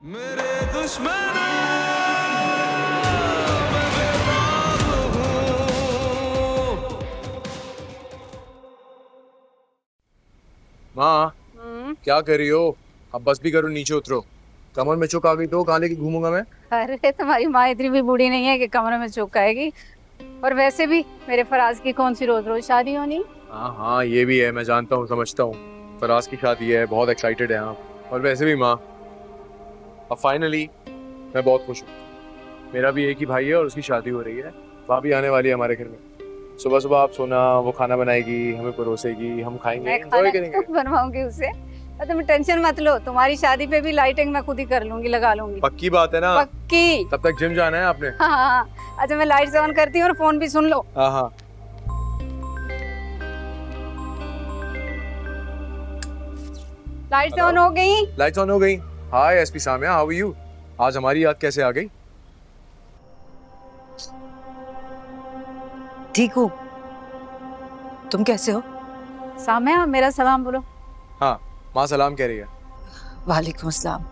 मेरे दुश्मन मैं बेताब हूँ। माँ क्या कर रही हो? अब बस भी करो, नीचे उतरो। कमर में चुक आ गई तो कहाँ लेके घूमूंगा मैं? अरे तुम्हारी माँ इतनी भी बूढ़ी नहीं है कि कमरे में चुक आएगी। और वैसे भी मेरे फराज की कौन सी रोज रोज शादी होनी। हाँ हाँ, ये भी है, मैं जानता हूँ, समझता हूँ। फराज की शादी है, बहुत एक्साइटेड है आप। और वैसे भी माँ, अब फाइनली मैं बहुत खुश हूँ। मेरा भी एक ही भाई है और उसकी शादी हो रही है। भाभी आने वाली है हमारे घर में। सुबह सुबह आप सोना, वो खाना बनाएगी, हमें परोसेगी, हम खाएंगे, मैं एंजॉय खाना करेंगे। खुद बनवाऊंगी उसे। और तुम टेंशन मत लो, तुम्हारी शादी पे भी लाइटिंग मैं खुद ही कर लूंगी, लगा लूंगी। पक्की बात है ना? पक्की। तब तक जिम जाना है आपने? हाँ हाँ हाँ। अच्छा मैं लाइट्स ऑन करती हूँ और फोन भी सुन लो। हाँ हाँ। लाइट्स ऑन हो गई। लाइट्स ऑन हो गई। Hi SP Samiya, how are you? आज हमारी याद कैसे आ गई? ठीक हूँ। तुम कैसे हो? साम्या मेरा सलाम बोलो। हाँ, माँ सलाम कह रही है। वालेकुम अस्सलाम।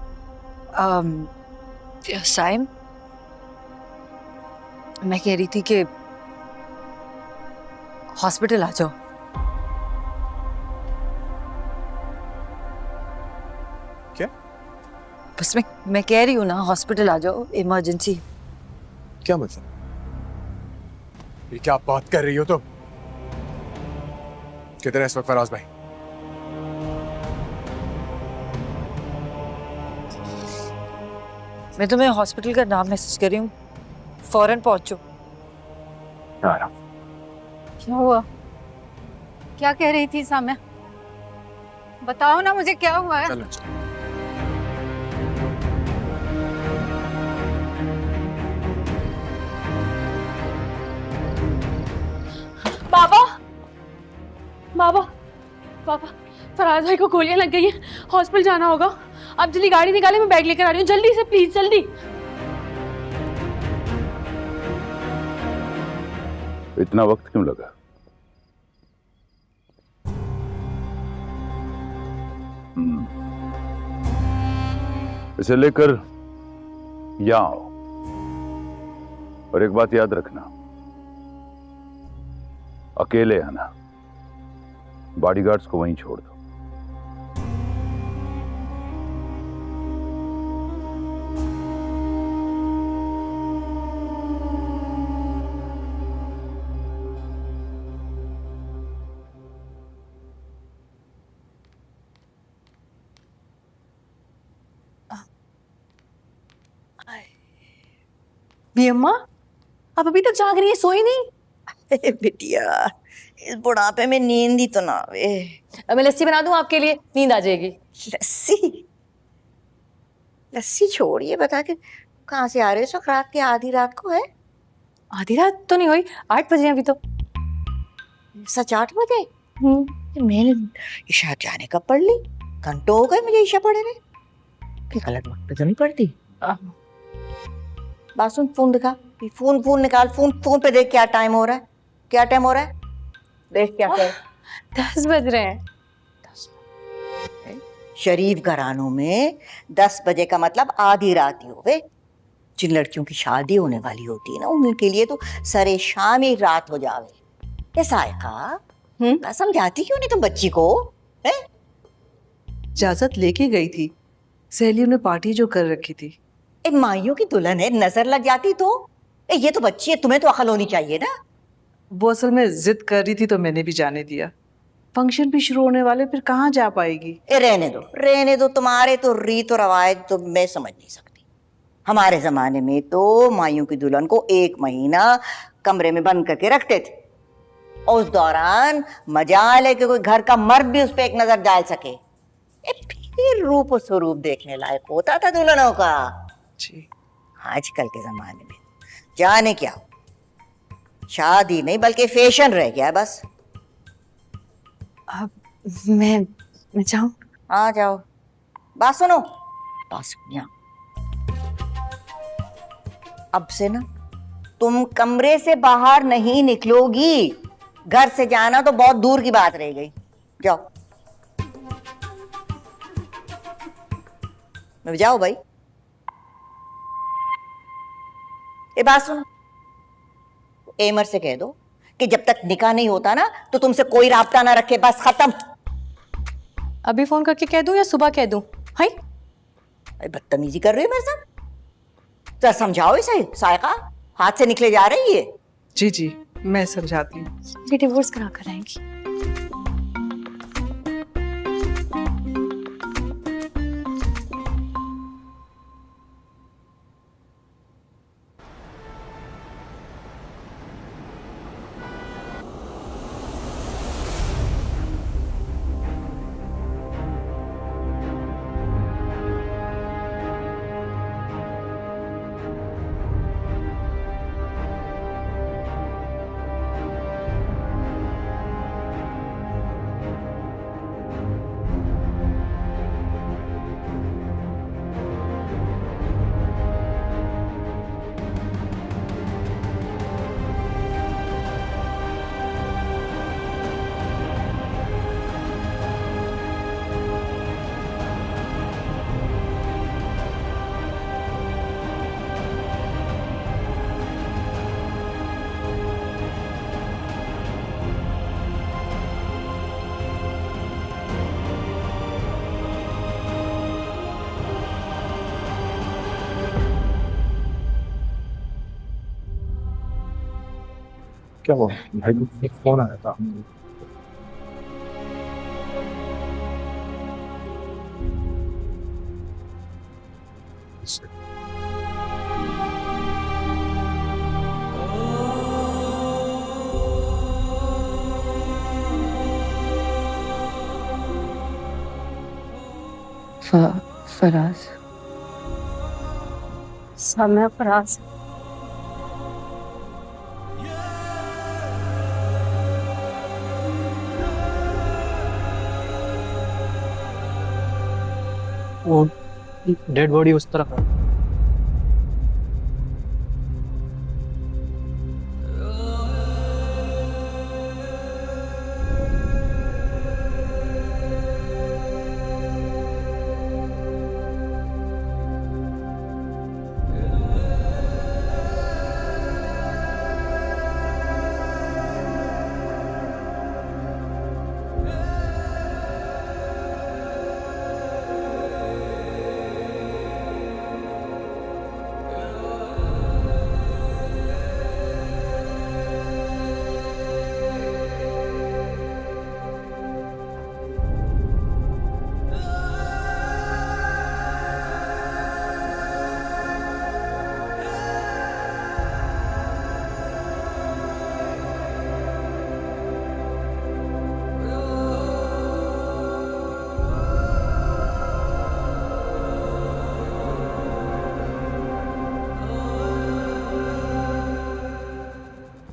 साइम, मैं कह रही थी कि हॉस्पिटल आ जाओ। क्या? बस मैं कह रही हूँ ना, हॉस्पिटल आ जाओ, इमरजेंसी। क्या मतलब? ये क्या बात कर रही हो तुम? कितने इस वक्त फराज भाई? मैं तुम्हें हॉस्पिटल का नाम मैसेज कर रही हूँ, फौरन पहुंचो। क्या हुआ? क्या कह रही थी साम्या? बताओ ना मुझे क्या हुआ है। चलो चलो। बाबा बाबा बाबा, फराज भाई को गोलियां लग गई हैं, हॉस्पिटल जाना होगा। आप जल्दी गाड़ी निकाले, मैं बैग लेकर आ रही हूँ, जल्दी से प्लीज जल्दी। इतना वक्त क्यों लगा? इसे लेकर यहां आओ, और एक बात याद रखना, अकेले आना, बॉडीगार्ड्स को वहीं छोड़ दो। भी अम्मा, आप अभी तक जाग रही है, सोई नहीं? अरे बिटिया, इस बुढ़ापे में नींद ही तो ना आवे। अब मैं लस्सी बना दूं आपके लिए, नींद आ जाएगी। लस्सी? लस्सी छोड़िए, बता के कहाँ से आ रहे हो? इस वक्त रात की आधी रात को है। आधी रात तो नहीं हुई, 8 बजे हैं अभी तो। सच 8 बजे? मैंने ईशा जाने कब पढ़ ली? घंटों हो गए मुझे ईशा पढ़े ने। फिर गलत वक्त पे तो नहीं पढ़ती? बात सुन, फोन दिखा, फोन निकाल, फोन पे देख क्या टाइम हो रहा है, क्या टाइम हो रहा है, देख क्या है। 10 बज रहे हैं। शरीफ घरानों में 10 बजे का मतलब आधी रात ही होवे। जिन लड़कियों की शादी होने वाली होती है ना, उनके लिए तो सरे शाम ही रात हो जावे। ऐसा है का? ना समझाती क्यों नहीं तुम बच्ची को? है? इजाजत लेके गई थी, सहेलियों ने पार्टी जो कर रखी थी। ए माइयों की दुल्हन है, नजर लग जाती तो? ए ये तो बच्ची है, तुम्हें तो अकल होनी चाहिए ना। वो असल में जिद कर रही थी तो मैंने भी जाने दिया। फंक्शन भी शुरू होने वाले, फिर कहाँ जा पाएगी। ए रहने दो, तुम्हारे तो रीत और रवायत तो मैं समझ नहीं सकती। हमारे जमाने में तो माइयों की दुल्हन को 1 महीना कमरे में बंद करके रखते थे, और उस दौरान मजाल है कि कोई घर का मर्द भी उस पर एक नजर डाल सके। फिर रूप और स्वरूप देखने लायक होता था दुल्हनों का। जी। आजकल के जमाने में जाने क्या, शादी नहीं बल्कि फैशन रह गया है बस। मैं जाऊं? आ जाओ। बात सुनो, यहाँ अब से ना तुम कमरे से बाहर नहीं निकलोगी। घर से जाना तो बहुत दूर की बात रह गई। जाओ, जाओ भाई, ए बात सुन, एमर से कह दो कि जब तक निकाह नहीं होता ना तो तुमसे कोई राब्ता ना रखे, बस खत्म। अभी फोन करके कह दूं या सुबह कह दूं? हाय अरे बदतमीजी कर रही है मेरे साथ, जरा समझाओ इसे, सायका हाथ से निकले जा रही है। जी जी, मैं समझाती हूँ। ये डिवोर्स करा कर आएंगी। क्या हुआ भाई? एक फोन आया था। फराज, समय फराज। वो डेड बॉडी उस तरफ है।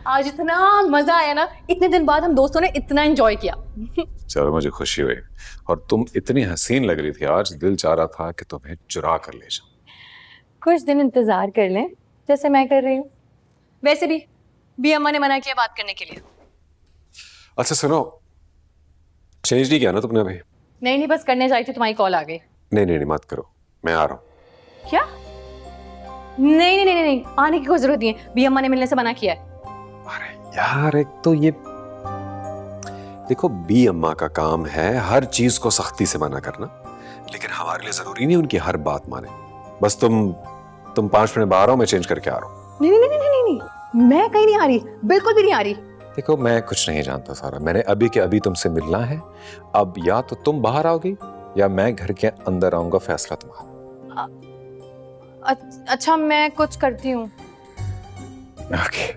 आज इतना मजा आया ना, इतने दिन बाद हम दोस्तों ने इतना एंजॉय किया। चलो मुझे खुशी हुई, और तुम इतनी हसीन लग रही थी आज, दिल चाह रहा था कि तुम्हें चुरा कर ले जाऊं। कुछ दिन इंतजार कर लें, जैसे मैं कर रही हूँ। वैसे भी अम्मा ने मना किया बात करने के लिए। अच्छा सुनो, चेंज नहीं किया ना तुमने अभी? नहीं, बस करने जाई थी, तुम्हारी कॉल आ गई। नहीं, मत करो, मैं आ रहा हूँ। क्या? नहीं, आने की कोई जरूरत नहीं है, भी अम्मा ने मिलने से मना किया है। अरे यार, एक तो ये देखो, बी अम्मा का काम है हर चीज को सख्ती से मना करना, लेकिन हमारे लिए जरूरी नहीं उनकी हर बात माने। बस तुम 5 मिनट बाहर आओ, मैं चेंज करके आ रहा हूँ। नहीं, मैं कहीं नहीं आ रही, बिल्कुल भी नहीं आ रही। देखो, मैं कुछ नहीं जानता सारा, मैंने अभी के अभी तुमसे मिलना है। अब या तो तुम बाहर आओगी या मैं घर के अंदर आऊंगा, फैसला तुम्हारा। अच्छा, मैं कुछ करती हूँ। ओके।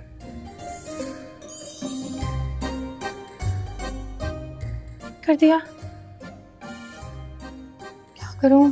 कर दिया, क्या करूं?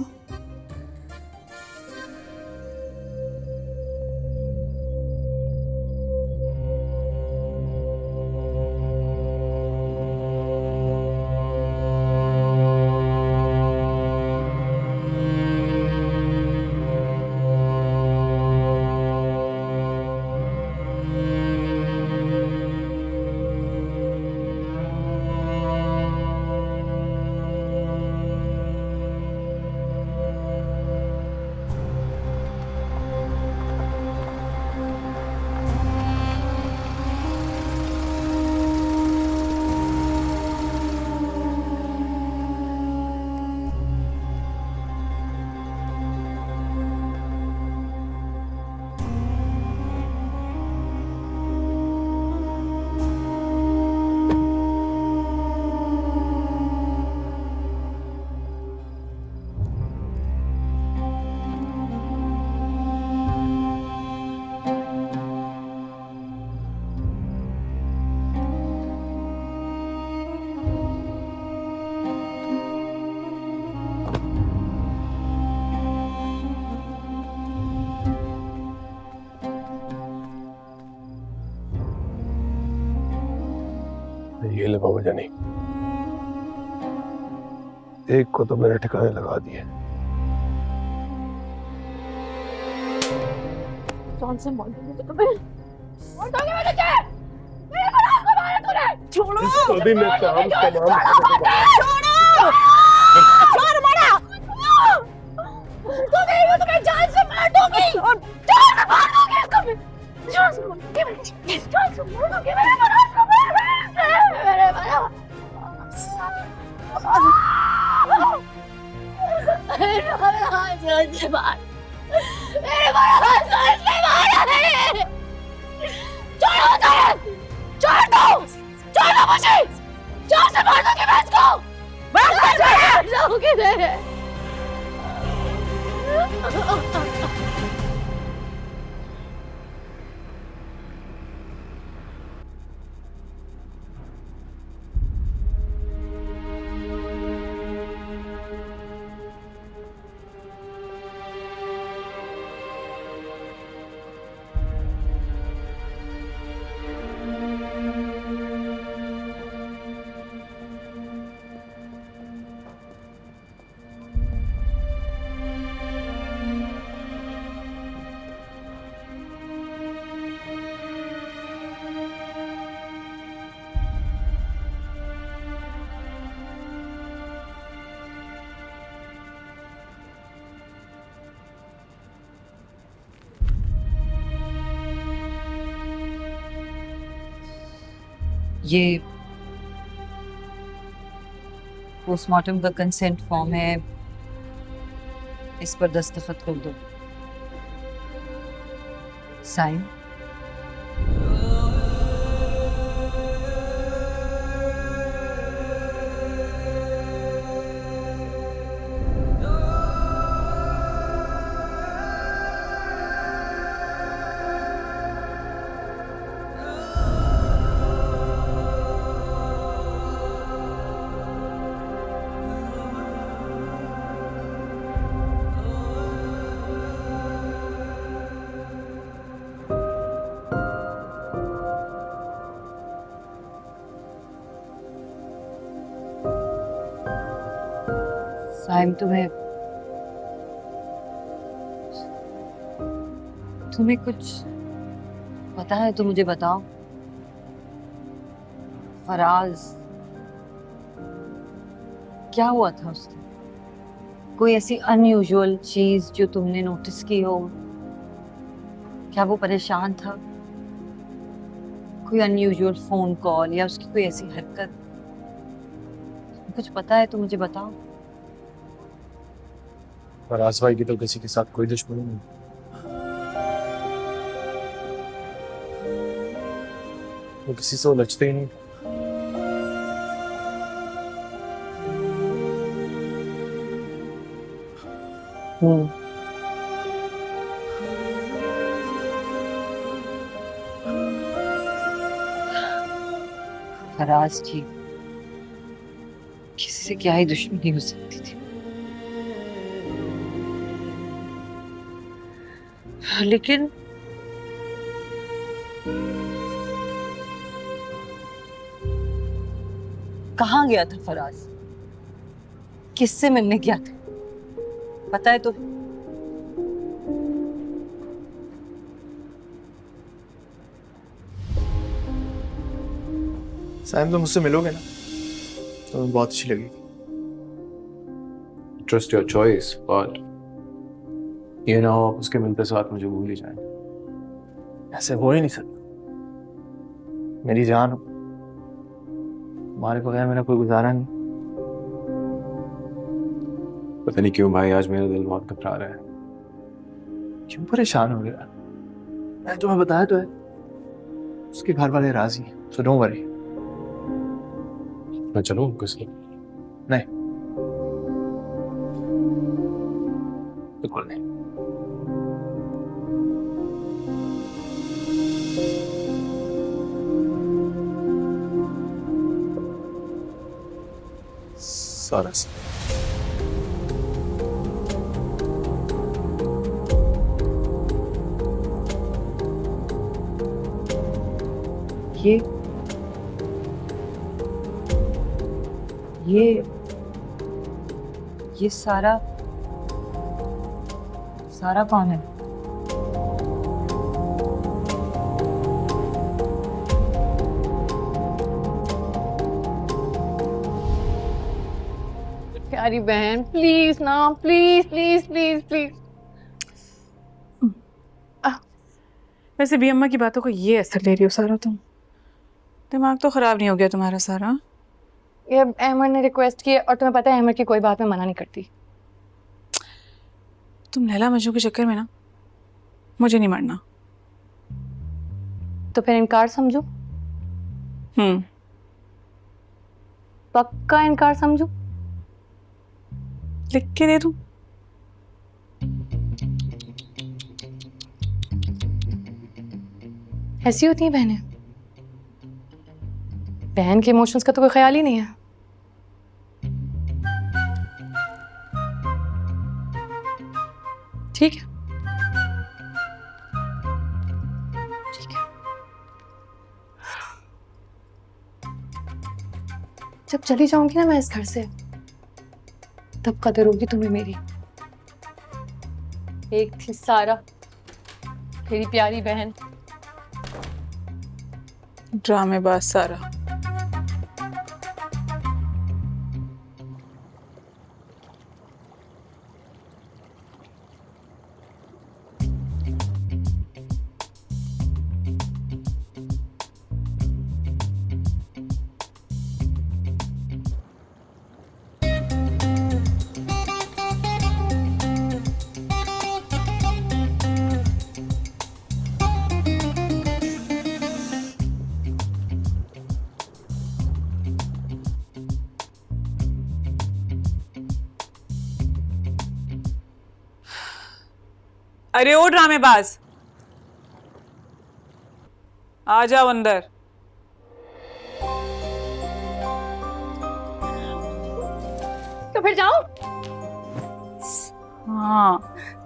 ये ले बाबा जानी, एक को तो मैंने ठिकाने लगा दिए। कौन से मॉडल में तुम्हें और दोगे मेरे क्या मेरे को रात को मारा तूने छोड़ो अभी मैं काम तमाम छोड़ो छोड़ मारा तू नहीं मैं तुम्हें जान से मार दूंगी और जान से मार दूंगी इसको मैं जान से मार दूंगी जान से मार दूंगी मेरे बरात को मेरे बरात जान से मार मेरे बराबर जान से मारा है छोड़ो मुझे छोड़ दो मुझे जान से मार दूंगी मैं इसको मार दूंगी मैं ये पोस्टमार्टम का कंसेंट फॉर्म है, इस पर दस्तखत कर दो। साइन। साइम, तुम्हें कुछ पता है तो मुझे बताओ। फराज, क्या हुआ था उससे? कोई ऐसी अनयूजुअल चीज जो तुमने नोटिस की हो? क्या वो परेशान था? कोई अनयूजुअल फोन कॉल या उसकी कोई ऐसी हरकत? कुछ पता है तो मुझे बताओ। फराज भाई की तो किसी के साथ कोई दुश्मनी नहीं। वो किसी से उलझते ही नहीं। फराज जी, किसी से क्या ही दुश्मनी हो सकती थी। लेकिन कहाँ गया था फराज? किससे मिलने गया था? पता है तो? साइम, तुम मुझसे मिलोगे ना? तुम्हें बहुत अच्छी लगेगी। ट्रस्ट योर चॉइस, बट ये ना हो आप उसके मिलते साथ मुझे भूल ही जाए। ऐसे हो ही नहीं सकता। मेरी जान, तुम्हारे बगैर मेरा कोई गुजारा नहीं। पता नहीं क्यों भाई, आज मेरा दिल बहुत घबरा रहा है। क्यों परेशान हो गया? मैं तुम्हें बताया तो है, उसके घर वाले राजी हैं, सो डोंट वरी। मैं चलूं किसके? नहीं, बिल्कुल नहीं। सारा ये ये सारा सारा कौन है? प्यारी बहन प्लीज ना, प्लीज प्लीज प्लीज प्लीज। वैसे भी अम्मा की बातों को ये असर ले रही हो सारा तुम? दिमाग तो खराब नहीं हो गया तुम्हारा सारा? ये अहमद ने रिक्वेस्ट की और तुम्हें पता है अहमद की कोई बात मैं मना नहीं करती। तुम लैला मजनू के चक्कर में ना मुझे नहीं मरना। तो फिर इनकार समझो? पक्का इनकार समझो? लिख के दे दूं? ऐसी होती है बहनें। बहन के इमोशंस का तो कोई ख्याल ही नहीं है। ठीक है ठीक है। जब चली जाऊंगी ना मैं इस घर से, तब कदर होगी तुम्हें मेरी। एक थी सारा, मेरी प्यारी बहन। ड्रामेबाज सारा। अरे ओ ड्रामेबाज, आ जाओ अंदर। तो फिर जाओ। हाँ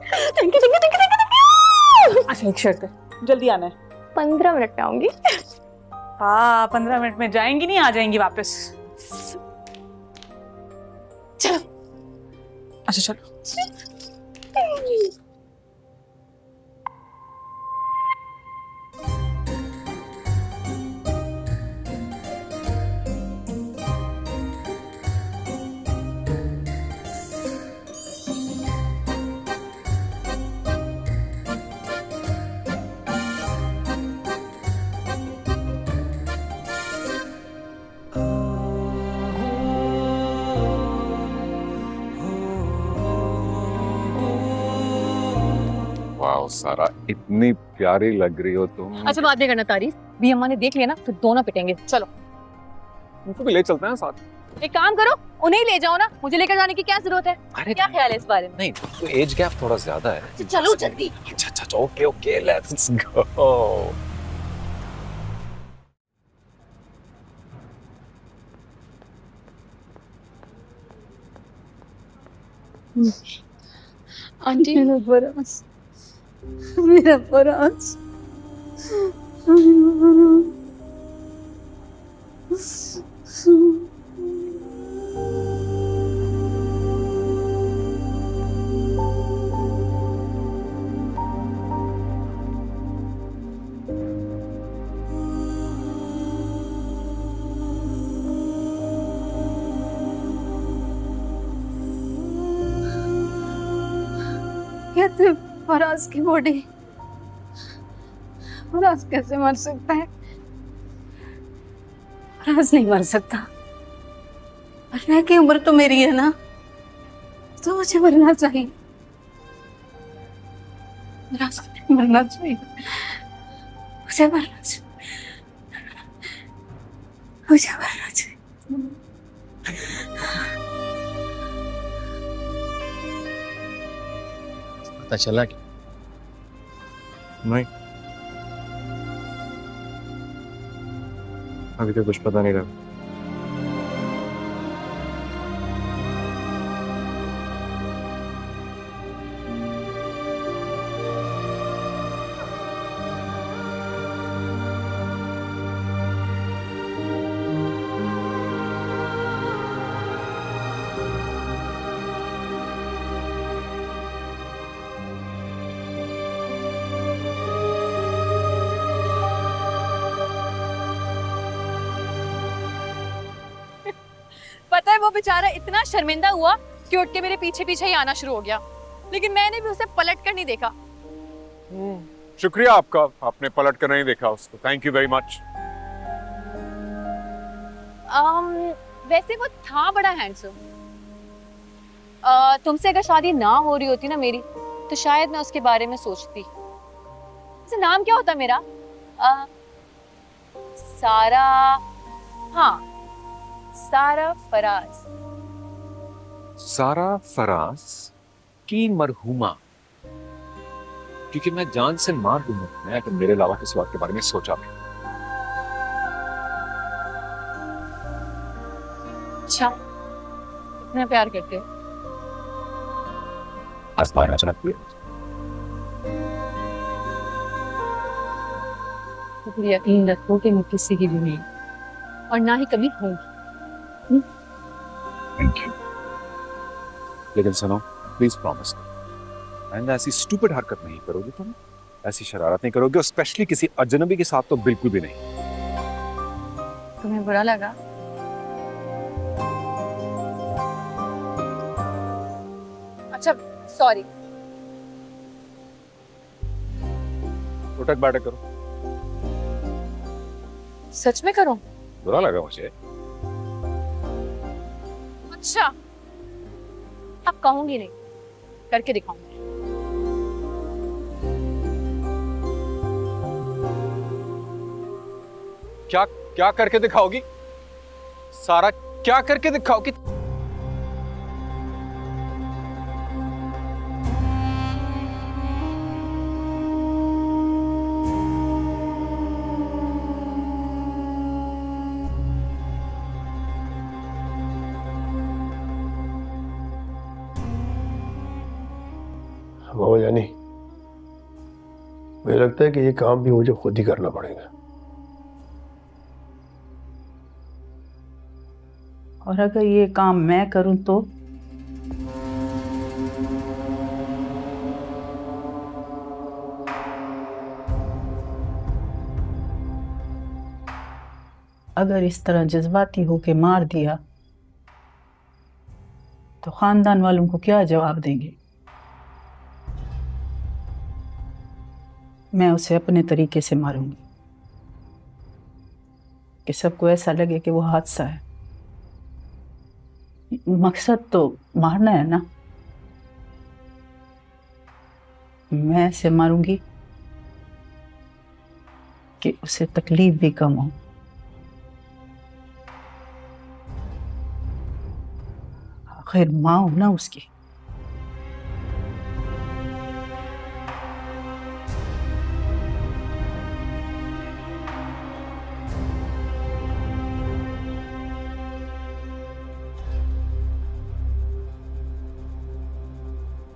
thank you thank you thank you thank you. अच्छा एक शर्त है, जल्दी आना है। 15 मिनट में आऊंगी। हाँ 15 मिनट में जाएंगी नहीं, आ जाएंगी वापस। चलो। अच्छा चलो। वाह सारा, इतनी प्यारी लग रही हो तुम। अच्छा बात नहीं करना तारीफ, भी अम्मा ने देख लिया ना तो दोनों पिटेंगे। चलो उनको भी ले चलते हैं साथ। एक काम करो, उन्हें ही ले जाओ ना, मुझे लेकर जाने की क्या जरूरत है? अरे क्या ख्याल है इस बारे में? नहीं, तो एज गैप थोड़ा ज्यादा है। चलो जल्दी। अच्छा अच्छा okay okay let's go. Aunty मेरा फराज, मेरा फराज। कहते फराज की बॉडी, फराज कैसे मर सकता है? फराज नहीं मर सकता। मरने की उम्र तो मेरी है ना, तो मुझे मरना चाहिए। फराज को नहीं मरना चाहिए, मुझे मरना चाहिए, मुझे मरना चाहिए। पता चला क्या? नहीं, अभी तो कुछ पता नहीं लगा। पता है वो बेचारा इतना शर्मिंदा हुआ कि उठ के मेरे पीछे पीछे ही आना शुरू हो गया, लेकिन मैंने भी उसे पलट कर नहीं देखा। शुक्रिया आपका, आपने पलट कर नहीं देखा उसको। Thank you very much. वैसे वो था बड़ा हैंडसम। तुमसे अगर शादी ना हो रही होती ना मेरी, तो शायद मैं उसके बारे में सोचती। वैसे नाम क्या होता मेरा? सारा, हाँ, सारा फराज। सारा फराज की मरहुमा, क्योंकि मैं जान से मार दूंगा मैं तो मेरे अलावा किसी बात के बारे में सोचा भी। अच्छा, इतना प्यार करते हो? आसमान अचानक हुए। तो यकीन रखो कि मैं किसी की भी नहीं, और ना ही कभी होंगी। Thank you. लेकिन सुनो, प्लीज प्रॉमिस, आइंदा ऐसी स्टूपिड हरकत नहीं करोगे तुम, ऐसी शरारत नहीं करोगे, और स्पेशली किसी अजनबी के साथ तो बिल्कुल भी नहीं। तुम्हें बुरा लगा? अच्छा, सॉरी। उठक बैठक करो। सच में करूं? बुरा लगा मुझे। अच्छा, अब कहूंगी नहीं, करके दिखाऊंगी। क्या क्या करके दिखाओगी सारा? क्या करके दिखाओगी? बाबा जानी, मुझे लगता है कि ये काम भी मुझे खुद ही करना पड़ेगा। और अगर ये काम मैं करूं तो? अगर इस तरह जज्बाती होके मार दिया तो खानदान वालों को क्या जवाब देंगे? मैं उसे अपने तरीके से मारूंगी कि सबको ऐसा लगे कि वो हादसा है। मकसद तो मारना है ना। मैं ऐसे मारूंगी कि उसे तकलीफ भी कम हो। आखिर माँ हूं ना उसकी।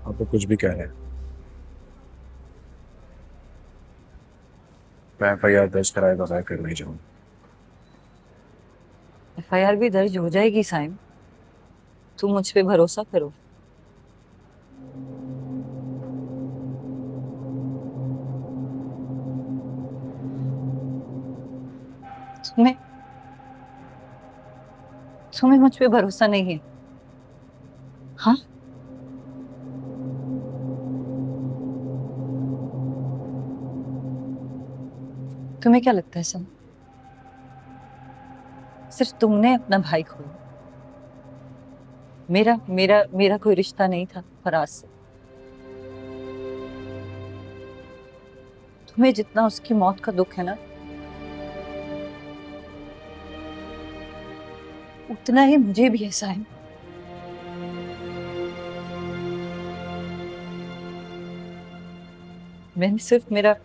आप तो कुछ भी कह रहे हैं। मैं FIR दर्ज कराए बगैर कर नहीं जाऊंगा। FIR भी दर्ज हो जाएगी साइम, तुम मुझ पे भरोसा करो। तुम्हें तुम्हें मुझ पे भरोसा नहीं है? हाँ, तुम्हें क्या लगता है सम, सिर्फ तुमने अपना भाई खोया, मेरा मेरा मेरा कोई रिश्ता नहीं था फराज से। तुम्हें जितना उसकी मौत का दुख है ना, उतना ही मुझे भी ऐसा है। मैंने सिर्फ मेरा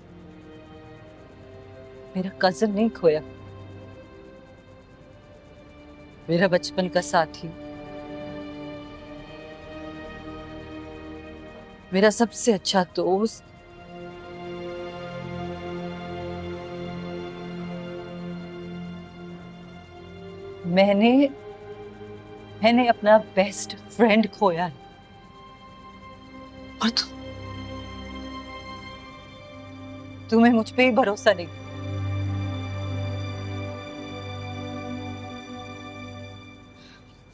कजन नहीं खोया, मेरा बचपन का साथी, मेरा सबसे अच्छा दोस्त, मैंने अपना बेस्ट फ्रेंड खोया है। और तुम्हें मुझ पे ही भरोसा नहीं।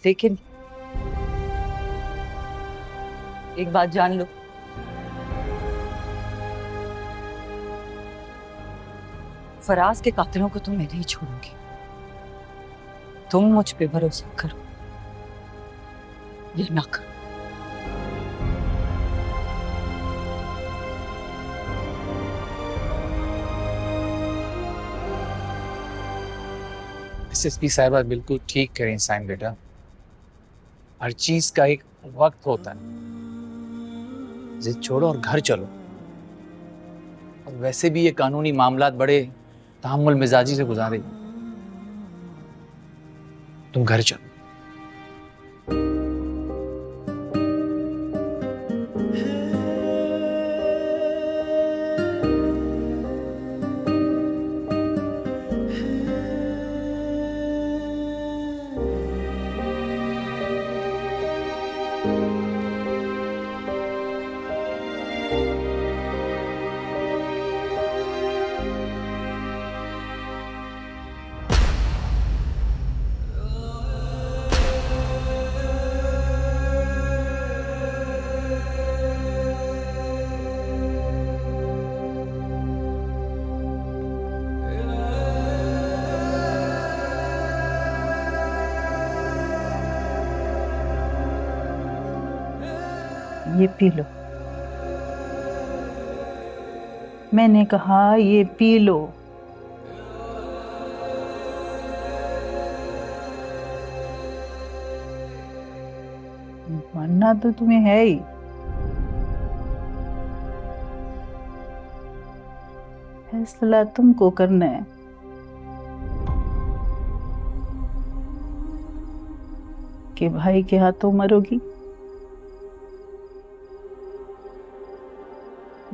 लेकिन एक बात जान लो, फराज के कातिलों को तो मैं नहीं छोड़ूंगी। तुम मुझ पे भरोसा करो या ना करो। एसएसपी साहिबा बिल्कुल ठीक करें इंसान बेटा, हर चीज का एक वक्त होता है। जिद छोड़ो और घर चलो। और वैसे भी ये कानूनी मामलात बड़े तहम्मुल मिजाजी से गुजारे, तुम घर चलो। ये पी लो। मैंने कहा ये पी लो। मरना तो तुम्हें है ही। फैसला तुमको करना है। कि भाई के हाथों मरोगी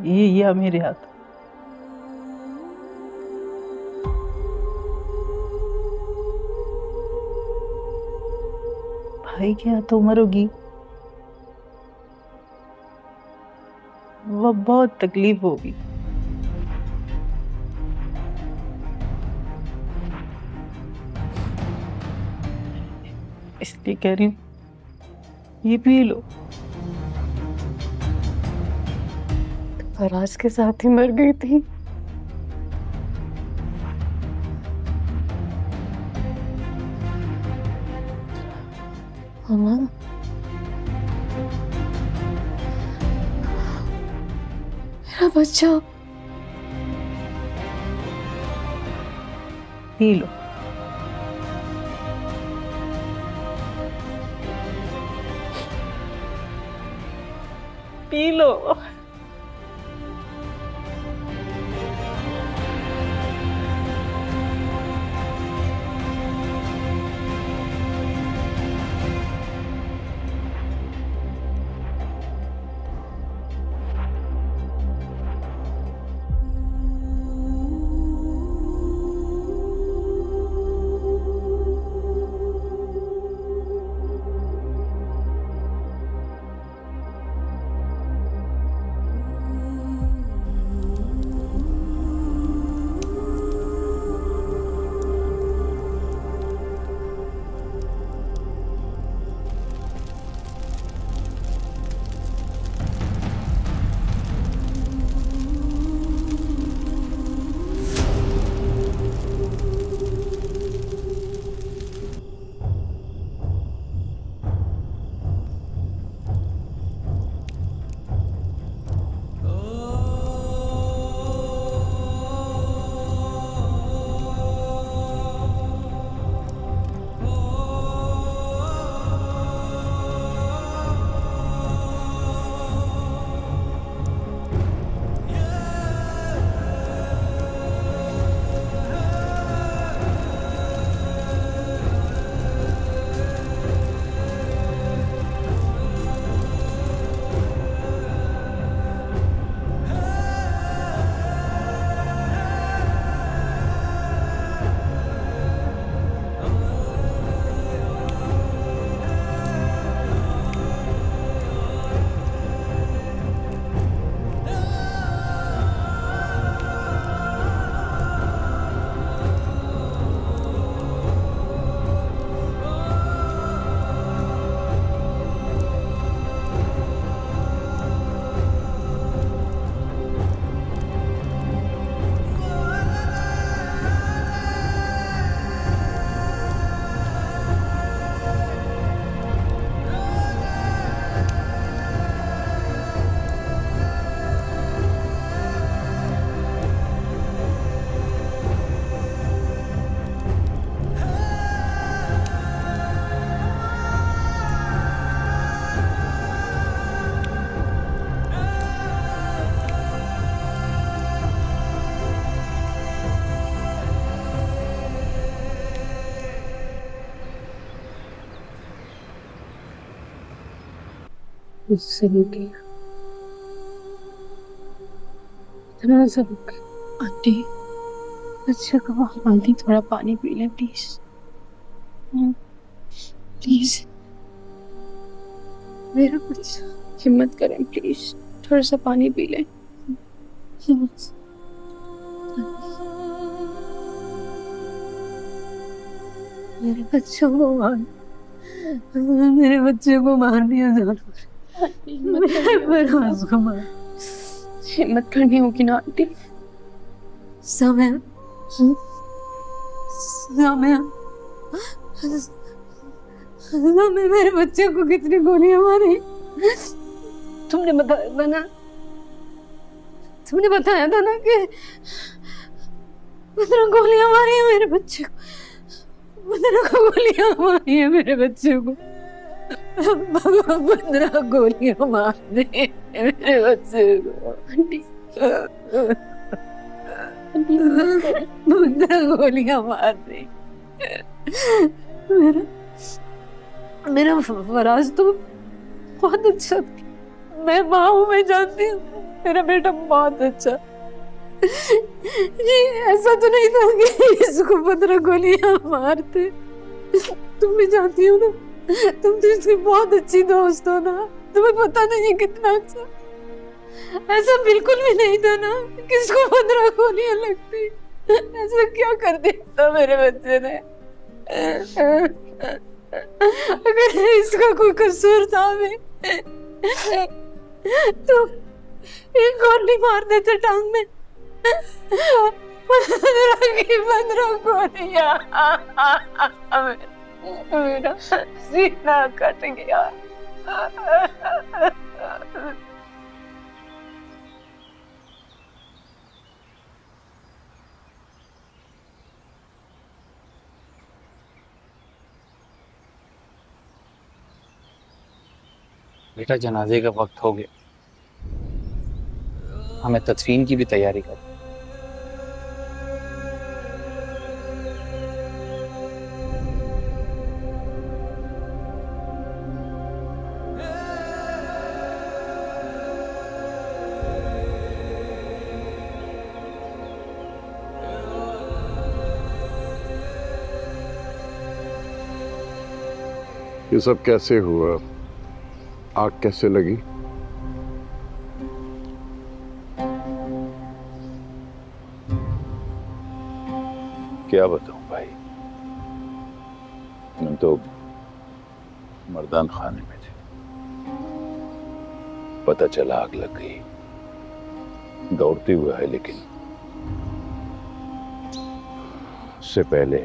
ये या मेरे हाथ। भाई के हाथों मरोगी, वो बहुत तकलीफ होगी। इसलिए कह रही हूं ये पी लो। फराज के साथ ही मर गई थी। अम्मा, मेरा बच्चा। P low. P low. मुझसे हो गया, इतना सब हो गया। आंटी बच्चे को आंटी थोड़ा पानी पी ले प्लीज, प्लीज मेरा प्लीज हिम्मत करें प्लीज, थोड़ा सा पानी पी ले। मेरे बच्चों को मार, मेरे बच्चे को मार दिया जानवर को मार। हिम्मत करनी होगी ना आंटी। समय समय समय मेरे बच्चे को कितनी गोलियां मारी तुमने बताया था ना, तुमने बताया था ना कि 15 गोलियां मारी है मेरे बच्चे को, 15 गोलियां मारी है मेरे बच्चे को, 15 गोलियां मार दी मेरे बच्चे को। आंटी 15 गोलियां मार दी। मेरा फराज तो बहुत अच्छा था, मैं माँ हूँ, मैं जानती हूँ मेरा बेटा बहुत अच्छा। जी ऐसा तो नहीं था कि इसको 15 गोलियां मारते। तुम भी जानती हो ना, तुम तो इसकी बहुत अच्छी दोस्त हो ना, तुम्हें पता नहीं है कितना अच्छा। ऐसा बिल्कुल भी नहीं था ना किसको 15 गोलियां लगती। ऐसा क्या कर दिया था मेरे बच्चे ने? अगर इसका कोई कसूर था भी तो एक गोली मार देते टांग में। 15 गोलियां मेरा सीना कट गया। बेटा जनाजे का वक्त हो गया, हमें तदफीन की भी तैयारी कर। ये सब कैसे हुआ? आग कैसे लगी? क्या बताऊं भाई, हम तो मर्दान खाने में थे, पता चला आग लग गई। दौड़ते हुए है, लेकिन उससे पहले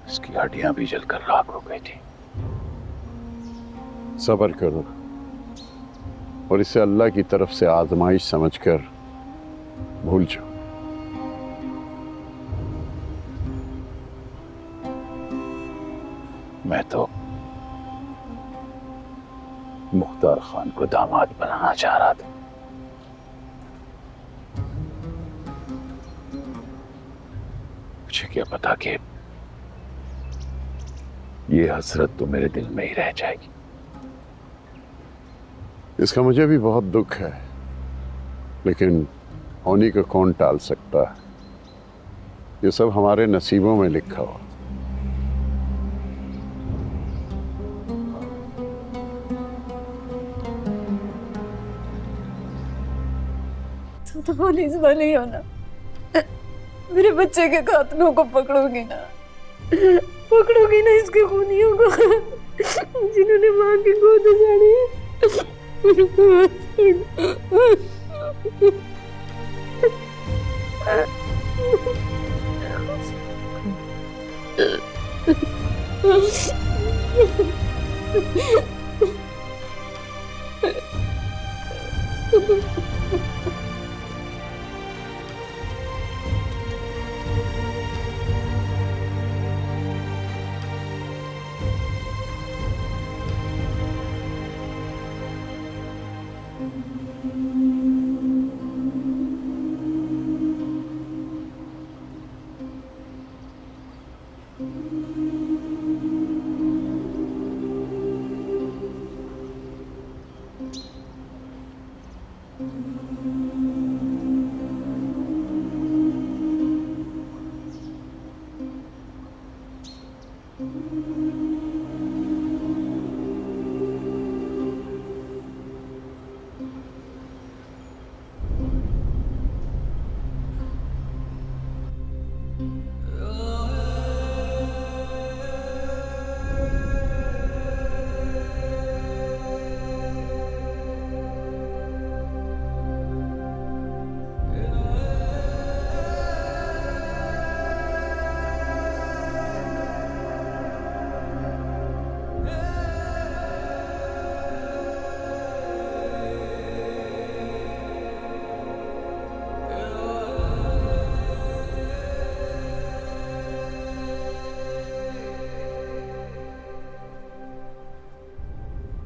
इसकी हड्डियां भी जलकर राख हो गई थी। सब्र करो और इसे अल्लाह की तरफ से आजमाइश समझकर भूल जाओ। मैं तो मुख्तार खान को दामाद बनाना चाह रहा था, मुझे क्या पता कि ये हसरत तो मेरे दिल में ही रह जाएगी। इसका मुझे भी बहुत दुख है, लेकिन होनी को कौन टाल सकता है? ये सब हमारे नसीबों में लिखा हुआ। तुम तो पुलिस वाली हो ना, मेरे बच्चे के कातलों को पकड़ोगी ना, पकड़ोगी ना इसके खूनियों को जिन्होंने मां की गोद उजाड़ी है।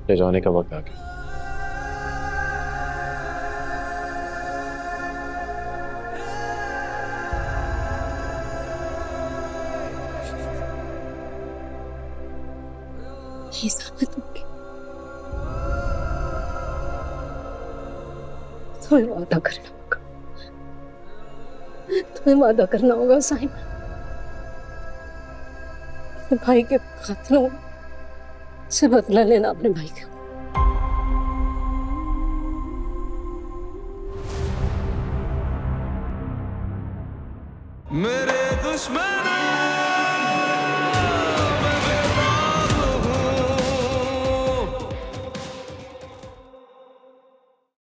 ले जाने का वक्त आ गया। ये साबित होगी। तुम्हें वादा करना होगा, तुम्हें वादा करना होगा साइमन। अपने भाई के कातिलों से बदला लेना, अपने भाई के। मेरे दुश्मन